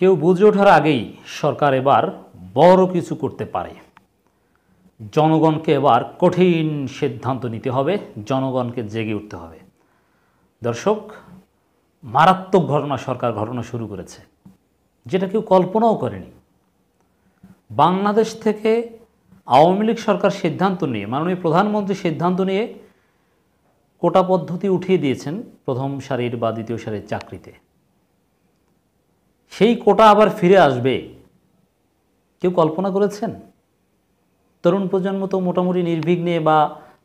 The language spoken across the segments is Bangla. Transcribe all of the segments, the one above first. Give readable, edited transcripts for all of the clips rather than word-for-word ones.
কেউ বুঝে ওঠার আগেই সরকার এবার বড় কিছু করতে পারে। জনগণকে এবার কঠিন সিদ্ধান্ত নিতে হবে, জনগণকে জেগে উঠতে হবে। দর্শক, মারাত্মক ঘটনা সরকার ঘটনা শুরু করেছে, যেটা কেউ কল্পনাও করেনি। বাংলাদেশ থেকে আওয়ামী লীগ সরকার সিদ্ধান্ত নিয়ে, মাননীয় প্রধানমন্ত্রী সিদ্ধান্ত নিয়ে কোটা পদ্ধতি উঠিয়ে দিয়েছেন প্রথম সারির বা দ্বিতীয় সারির চাকরিতে। সেই কোটা আবার ফিরে আসবে, কেউ কল্পনা করেছেন? তরুণ প্রজন্ম তো মোটামুটি নির্বিঘ্নে বা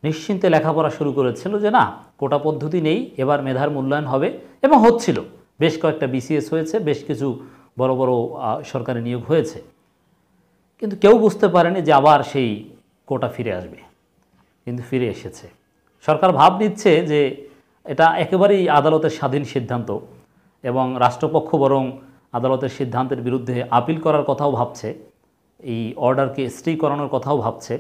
নিশ্চিন্তে লেখাপড়া শুরু করেছিল যে না, কোটা পদ্ধতি নেই, এবার মেধার মূল্যায়ন হবে, এবং হচ্ছিল। বেশ কয়েকটা বিসিএস হয়েছে, বেশ কিছু বড় বড় সরকারি নিয়োগ হয়েছে, কিন্তু কেউ বুঝতে পারেনি যে আবার সেই কোটা ফিরে আসবে। কিন্তু ফিরে এসেছে। সরকার ভাব নিচ্ছে যে এটা একেবারেই আদালতের স্বাধীন সিদ্ধান্ত, এবং রাষ্ট্রপক্ষ বরং আদালতের সিদ্ধান্তের বিরুদ্ধে আপিল করার কথাও ভাবছে, এই অর্ডারকে স্টে করানোর কথাও ভাবছে।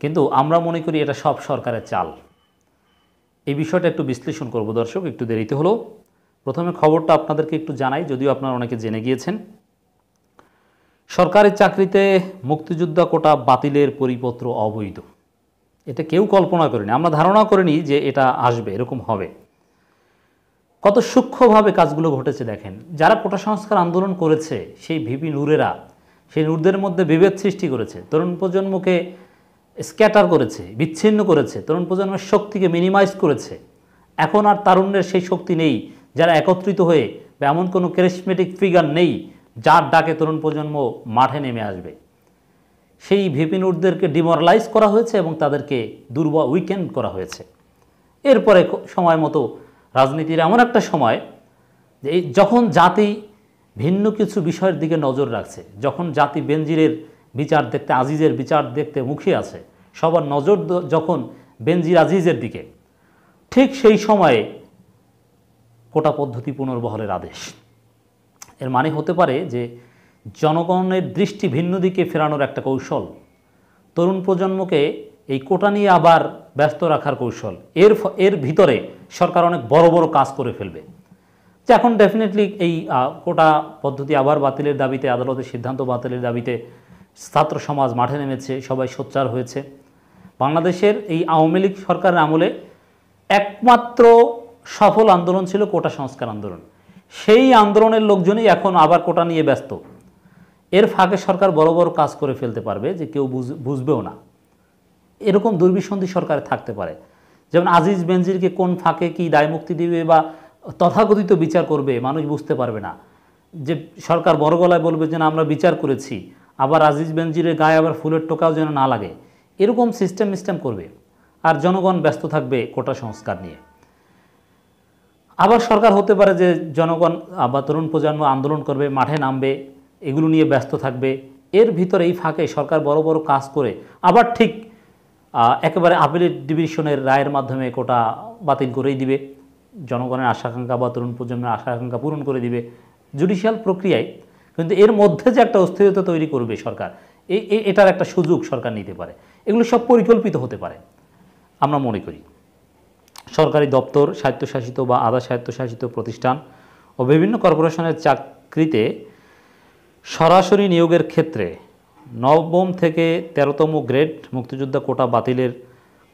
কিন্তু আমরা মনে করি এটা সব সরকারের চাল। এই বিষয়টা একটু বিশ্লেষণ করব দর্শক, একটু দেরিতে হলো। প্রথমে খবরটা আপনাদেরকে একটু জানাই, যদিও আপনারা অনেকে জেনে গিয়েছেন। সরকারি চাকরিতে মুক্তিযোদ্ধা কোটা বাতিলের পরিপত্র অবৈধ। এটা কেউ কল্পনা করেনি, আমরা ধারণা করিনি যে এটা আসবে, এরকম হবে। কত সূক্ষ্মভাবে কাজগুলো ঘটেছে দেখেন। যারা কোটা সংস্কার আন্দোলন করেছে, সেই ভিপি নূরেরা, সেই নূরদের মধ্যে বিভেদ সৃষ্টি করেছে, তরুণ প্রজন্মকে স্ক্যাটার করেছে, বিচ্ছিন্ন করেছে, তরুণ প্রজন্মের শক্তিকে মিনিমাইজ করেছে। এখন আর তারুণ্যের সেই শক্তি নেই, যারা একত্রিত হয়ে, বা এমন কোনো ক্যারিসমেটিক ফিগার নেই যার ডাকে তরুণ প্রজন্ম মাঠে নেমে আসবে। সেই ভিপি নূরদেরকে ডিমোরালাইজ করা হয়েছে এবং তাদেরকে দুর্বল উইকেন্ড করা হয়েছে। এরপরে সময় মতো রাজনীতির এমন একটা সময় যে যখন জাতি ভিন্ন কিছু বিষয়ের দিকে নজর রাখছে, যখন জাতি বেনজিরের বিচার দেখতে, আজিজের বিচার দেখতে মুখিয়ে আছে, সবার নজর যখন বেনজির আজিজের দিকে, ঠিক সেই সময়ে কোটা পদ্ধতি পুনর্বহালের আদেশ। এর মানে হতে পারে যে জনগণের দৃষ্টি ভিন্ন দিকে ফেরানোর একটা কৌশল, তরুণ প্রজন্মকে এই কোটা নিয়ে আবার ব্যস্ত রাখার কৌশল। এর ভিতরে সরকার অনেক বড় বড় কাজ করে ফেলবে। যে এখন ডেফিনেটলি এই কোটা পদ্ধতি আবার বাতিলের দাবিতে, আদালতের সিদ্ধান্ত বাতিলের দাবিতে ছাত্র সমাজ মাঠে নেমেছে, সবাই সোচ্চার হয়েছে। বাংলাদেশের এই আওয়ামী লীগ সরকারের আমলে একমাত্র সফল আন্দোলন ছিল কোটা সংস্কার আন্দোলন। সেই আন্দোলনের লোকজনই এখন আবার কোটা নিয়ে ব্যস্ত। এর ফাঁকে সরকার বড় বড় কাজ করে ফেলতে পারবে, যে কেউ বুঝবেও না। এরকম দুর্বিসন্ধি সরকারে থাকতে পারে। যেমন আজিজ বেনজিরকে কোন ফাঁকে কি দায়মুক্তি দিবে বা তথাকথিত বিচার করবে, মানুষ বুঝতে পারবে না। যে সরকার বড় গলায় বলবে যে না, আমরা বিচার করেছি, আবার আজিজ বেনজিরের গায়ে আবার ফুলের টোকাও যেন না লাগে, এরকম সিস্টেম করবে। আর জনগণ ব্যস্ত থাকবে কোটা সংস্কার নিয়ে। আবার সরকার হতে পারে যে জনগণ বা তরুণ প্রজন্ম আন্দোলন করবে, মাঠে নামবে, এগুলো নিয়ে ব্যস্ত থাকবে। এর ভিতরে এই ফাঁকে সরকার বড় বড় কাজ করে আবার ঠিক একেবারে আপিলেট ডিভিশনের রায়ের মাধ্যমে কোটা বাতিল করেই দিবে, জনগণের আশাকাঙ্ক্ষা বা তরুণ প্রজন্মের আশাকাঙ্ক্ষা পূরণ করে দিবে জুডিশিয়াল প্রক্রিয়ায়। কিন্তু এর মধ্যে যে একটা অস্থিরতা তৈরি করবে সরকার, এটার একটা সুযোগ সরকার নিতে পারে। এগুলো সব পরিকল্পিত হতে পারে আমরা মনে করি। সরকারি দপ্তর, স্বায়ত্তশাসিত বা আধা স্বায়ত্তশাসিত প্রতিষ্ঠান ও বিভিন্ন কর্পোরেশনের চাকরিতে সরাসরি নিয়োগের ক্ষেত্রে নবম থেকে 13তম গ্রেড মুক্তিযোদ্ধা কোটা বাতিলের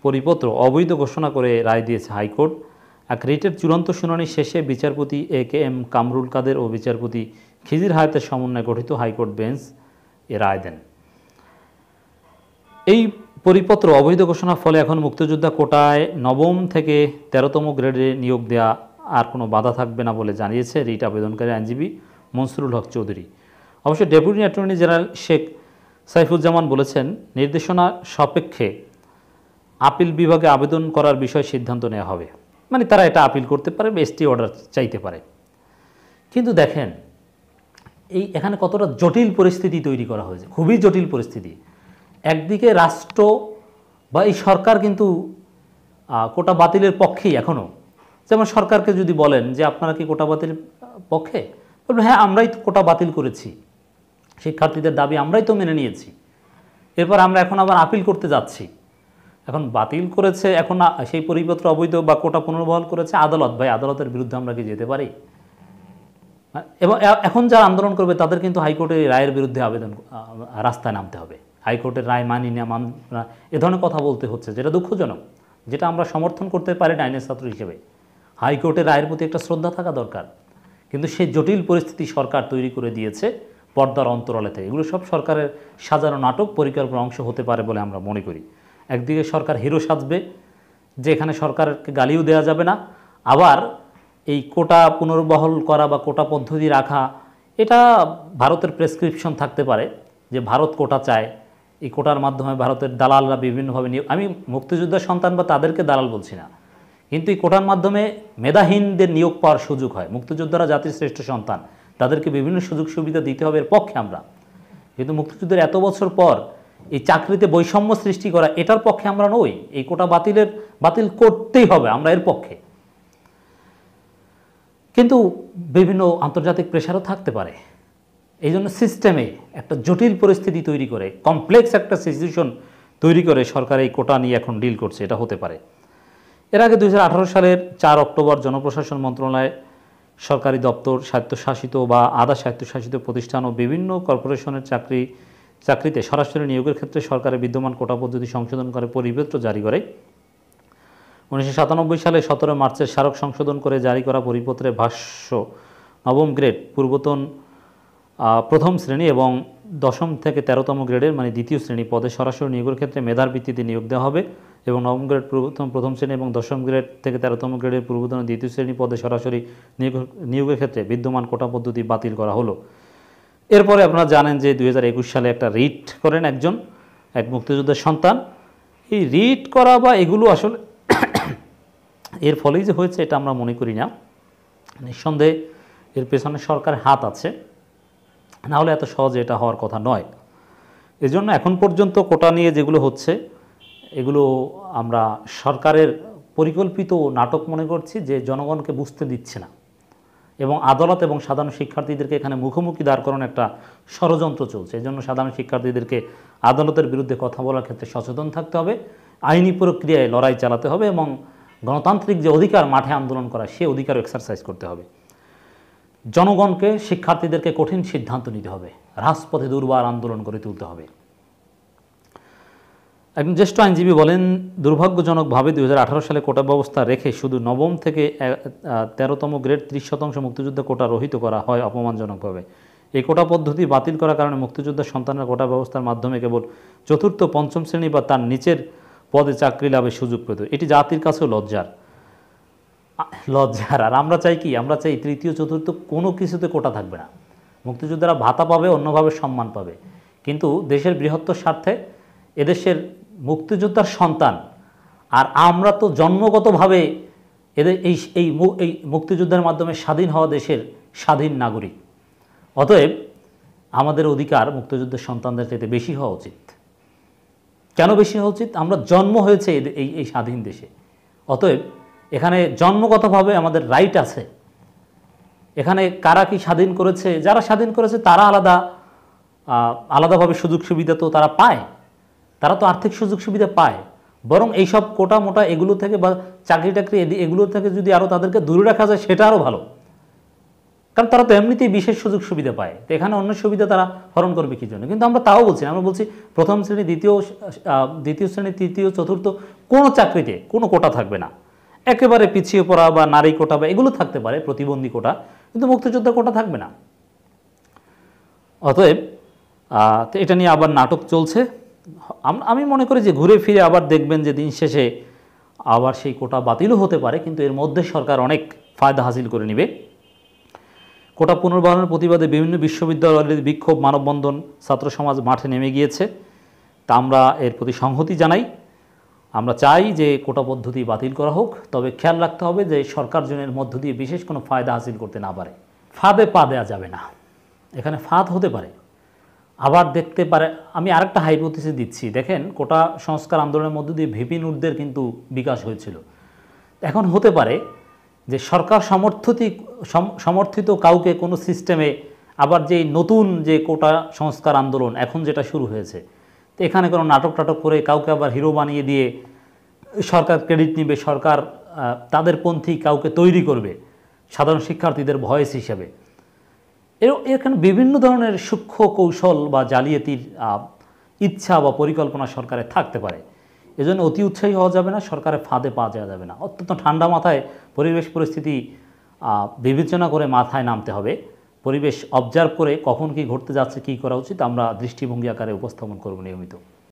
পরিপত্র অবৈধ ঘোষণা করে রায় দিয়েছে হাইকোর্ট। এক রিটের চূড়ান্ত শুনানি শেষে বিচারপতি AKM কামরুল কাদের ও বিচারপতি খিজির হায়াতের সমন্বয়ে গঠিত হাইকোর্ট বেঞ্চ এ রায় দেন। এই পরিপত্র অবৈধ ঘোষণার ফলে এখন মুক্তিযোদ্ধা কোটায় নবম থেকে 13তম গ্রেডে নিয়োগ দেওয়া আর কোনো বাধা থাকবে না বলে জানিয়েছে রিট আবেদনকারী আইনজীবী মনসুরুল হক চৌধুরী। অবশ্য deputy attorney general Sheikh Saifuzzaman বলেছেন, নির্দেশনা সাপেক্ষে আপিল বিভাগে আবেদন করার বিষয়ে সিদ্ধান্ত নেওয়া হবে। মানে তারা এটা আপিল করতে পারে বা ST অর্ডার চাইতে পারে। কিন্তু দেখেন এখানে কতটা জটিল পরিস্থিতি তৈরি করা হয়েছে, খুবই জটিল পরিস্থিতি। একদিকে রাষ্ট্র বা এই সরকার কিন্তু কোটা বাতিলের পক্ষেই এখনও। যেমন সরকারকে যদি বলেন যে আপনারা কি কোটা বাতিলের পক্ষে, বলবেন হ্যাঁ আমরাই তো কোটা বাতিল করেছি, শিক্ষার্থীদের দাবি আমরাই তো মেনে নিয়েছি, এরপর আমরা এখন আবার আপিল করতে যাচ্ছি। এখন বাতিল করেছে, এখন সেই পরিপত্র অবৈধ বা কোটা পুনর্বহাল করেছে আদালত। ভাই আদালতের বিরুদ্ধে আমরা কি যেতে পারি? এবং এখন যারা আন্দোলন করবে তাদের কিন্তু হাইকোর্টের এই রায়ের বিরুদ্ধে রাস্তায় নামতে হবে। হাইকোর্টের রায় মানি না এ ধরনের কথা বলতে হচ্ছে, যেটা দুঃখজনক, যেটা আমরা সমর্থন করতে পারি না আইনের ছাত্র হিসেবে। হাইকোর্টের রায়ের প্রতি একটা শ্রদ্ধা থাকা দরকার, কিন্তু সেই জটিল পরিস্থিতি সরকার তৈরি করে দিয়েছে পর্দার অন্তরালে থেকে। এগুলো সব সরকারের সাজানো নাটক, পরিকল্পনার অংশ হতে পারে বলে আমরা মনে করি। একদিকে সরকার হিরো সাজবে, যে এখানে সরকারকে গালিও দেওয়া যাবে না, আবার এই কোটা পুনর্বহাল করা বা কোটা পদ্ধতি রাখা, এটা ভারতের প্রেসক্রিপশন থাকতে পারে যে ভারত কোটা চায়, এই কোটার মাধ্যমে ভারতের দালালরা বিভিন্নভাবে আমি মুক্তিযোদ্ধার সন্তান বা তাদেরকে দালাল বলছি না, কিন্তু এই কোটার মাধ্যমে মেধাহীনদের নিয়োগ পাওয়ার সুযোগ হয়। মুক্তিযোদ্ধারা জাতির শ্রেষ্ঠ সন্তান, তাদেরকে বিভিন্ন সুযোগ সুবিধা দিতে হবে, এর পক্ষে আমরা। কিন্তু মুক্তিযুদ্ধের এত বছর পর এই চাকরিতে বৈষম্য সৃষ্টি করা, এটার পক্ষে আমরা নই। এই কোটা বাতিল করতেই হবে, আমরা এর পক্ষে। কিন্তু বিভিন্ন আন্তর্জাতিক প্রেশারও থাকতে পারে। এই জন্য সিস্টেমে একটা জটিল পরিস্থিতি তৈরি করে, কমপ্লেক্স একটা সিচুয়েশন তৈরি করে সরকার এই কোটা নিয়ে এখন ডিল করছে, এটা হতে পারে। এর আগে 2018 সালের 4 অক্টোবর জনপ্রশাসন মন্ত্রণালয় সরকারি দপ্তর, স্বায়ত্তশাসিত বা আধা স্বায়ত্তশাসিত প্রতিষ্ঠান ও বিভিন্ন কর্পোরেশনের চাকরিতে সরাসরি নিয়োগের ক্ষেত্রে সরকারের বিদ্যমান কোটা পদ্ধতি সংশোধন করে পরিপত্র জারি করে। 1997 সালে 17 মার্চের স্মারক সংশোধন করে জারি করা পরিপত্রে ভাষ্য নবম গ্রেড পূর্বতন প্রথম শ্রেণী এবং 10ম থেকে 13তম গ্রেডের মানে দ্বিতীয় শ্রেণী পদে সরাসরি নিয়োগের ক্ষেত্রে মেধার ভিত্তিতে নিয়োগ দেওয়া হবে এবং নবম গ্রেড পূর্বতন প্রথম শ্রেণী এবং 10ম গ্রেড থেকে 13তম গ্রেডের পূর্বতন দ্বিতীয় শ্রেণী পদে সরাসরি নিয়োগের ক্ষেত্রে বিদ্যমান কোটা পদ্ধতি বাতিল করা হলো। এরপরে আপনারা জানেন যে 2021 সালে একটা রিট করেন এক মুক্তিযোদ্ধার সন্তান। এই রিট করা বা এগুলো আসলে এর ফলেই যে হয়েছে এটা আমরা মনে করি না। নিঃসন্দেহে এর পেছনে সরকারের হাত আছে, না হলে এত সহজে এটা হওয়ার কথা নয়। এজন্য এখন পর্যন্ত কোটা নিয়ে যেগুলো হচ্ছে এগুলো আমরা সরকারের পরিকল্পিত নাটক মনে করছি, যে জনগণকে বুঝতে দিচ্ছে না, এবং আদালত এবং সাধারণ শিক্ষার্থীদেরকে এখানে মুখোমুখি দাঁড় করানোর একটা ষড়যন্ত্র চলছে। এজন্য সাধারণ শিক্ষার্থীদেরকে আদালতের বিরুদ্ধে কথা বলার ক্ষেত্রে সচেতন থাকতে হবে, আইনি প্রক্রিয়ায় লড়াই চালাতে হবে এবং গণতান্ত্রিক যে অধিকার মাঠে আন্দোলন করা, সে অধিকার এক্সারসাইজ করতে হবে। জনগণকে, শিক্ষার্থীদেরকে কঠিন সিদ্ধান্ত নিতে হবে, রাজপথে দুর্বার আন্দোলন করে তুলতে হবে। একজন জ্যেষ্ঠ আইনজীবী বলেন, দুর্ভাগ্যজনকভাবে 2018 সালে কোটা ব্যবস্থা রেখে শুধু নবম থেকে 13তম গ্রেড 30% মুক্তিযোদ্ধা কোটা রহিত করা হয় অপমানজনকভাবে। এই কোটা পদ্ধতি বাতিল করার কারণে মুক্তিযোদ্ধার সন্তানরা কোটা ব্যবস্থার মাধ্যমে কেবল চতুর্থ পঞ্চম শ্রেণী বা তার নিচের পদে চাকরি লাভের সুযোগ পেত। এটি জাতির কাছেও লজ্জার। আর আমরা চাই কি? আমরা চাই তৃতীয় চতুর্থ কোনো কিছুতে কোটা থাকবে না। মুক্তিযোদ্ধারা ভাতা পাবে, অন্যভাবে সম্মান পাবে, কিন্তু দেশের বৃহত্তর স্বার্থে এদেশের মুক্তিযোদ্ধার সন্তান আর আমরা তো জন্মগতভাবে এদের এই মুক্তিযুদ্ধের মাধ্যমে স্বাধীন হওয়া দেশের স্বাধীন নাগরিক। অতএব আমাদের অধিকার মুক্তিযুদ্ধের সন্তানদের চাইতে বেশি হওয়া উচিত। কেন বেশি হওয়া উচিত? আমরা জন্ম হয়েছে এই স্বাধীন দেশে, অতএব এখানে জন্মগতভাবে আমাদের রাইট আছে। এখানে কারা কি স্বাধীন করেছে, যারা স্বাধীন করেছে তারা আলাদাভাবে সুযোগ সুবিধা তো তারা পায়, তারা তো আর্থিক সুযোগ সুবিধা পায়। বরং এইসব কোটা মোটা এগুলো থেকে বা চাকরি টাকরি এগুলো থেকে যদি আরও তাদেরকে দূরে রাখা যায় সেটা আরও ভালো, কারণ তারা তো এমনিতেই বিশেষ সুযোগ সুবিধা পায়। তো এখানে অন্য সুবিধা তারা হরণ করবে কী জন্য? কিন্তু আমরা তাও বলছি, আমরা বলছি প্রথম শ্রেণী, দ্বিতীয় শ্রেণী, তৃতীয়, চতুর্থ কোনো চাকরিতে কোনো কোটা থাকবে না। একেবারে পিছিয়ে পড়া বা নারী কোটা বা এগুলো থাকতে পারে, প্রতিবন্ধী কোটা, কিন্তু মুক্তিযোদ্ধা কোটা থাকবে না। অতএব তো এটা নিয়ে আবার নাটক চলছে। আমি মনে করি যে ঘুরে ফিরে আবার দেখবেন যে দিন শেষে আবার সেই কোটা বাতিলও হতে পারে, কিন্তু এর মধ্যে সরকার অনেক ফায়দা হাসিল করে নেবে। কোটা পুনর্বহালের প্রতিবাদে বিভিন্ন বিশ্ববিদ্যালয়ের বিক্ষোভ, মানববন্ধন, ছাত্র সমাজ মাঠে নেমে গিয়েছে। তা আমরা এর প্রতি সংহতি জানাই। আমরা চাই যে কোটা পদ্ধতি বাতিল করা হোক, তবে খেয়াল রাখতে হবে যে সরকার যেন এর মধ্য দিয়ে বিশেষ কোনো ফায়দা হাসিল করতে না পারে। ফাঁদে পা দেওয়া যাবে না। এখানে ফাঁদ হতে পারে, আবার দেখতে পারে। আমি আরেকটা হাইপোথিসিস দিচ্ছি। দেখেন, কোটা সংস্কার আন্দোলনের মধ্য দিয়ে ভিপি নুরদের কিন্তু বিকাশ হয়েছিল। এখন হতে পারে যে সরকার সমর্থিত কাউকে কোনো সিস্টেমে আবার যে নতুন যে কোটা সংস্কার আন্দোলন এখন যেটা শুরু হয়েছে, তো এখানে কোনো নাটক টাটক করে কাউকে আবার হিরো বানিয়ে দিয়ে সরকার ক্রেডিট নেবে, সরকার তাদের পন্থী কাউকে তৈরি করবে সাধারণ শিক্ষার্থীদের ভয়েস হিসেবে। এখানে বিভিন্ন ধরনের সূক্ষ্ম কৌশল বা জালিয়াতির ইচ্ছা বা পরিকল্পনা সরকারের থাকতে পারে। এজন্য অতি উৎসাহী হওয়া যাবে না, সরকারের ফাঁদে পা দেওয়া যাবে না। অত্যন্ত ঠান্ডা মাথায় পরিবেশ পরিস্থিতি বিবেচনা করে মাথায় নামতে হবে। পরিবেশ অবজার্ভ করে কখন কি ঘটতে যাচ্ছে, কী করা উচিত আমরা দৃষ্টিভঙ্গি আকারে উপস্থাপন করব নিয়মিত।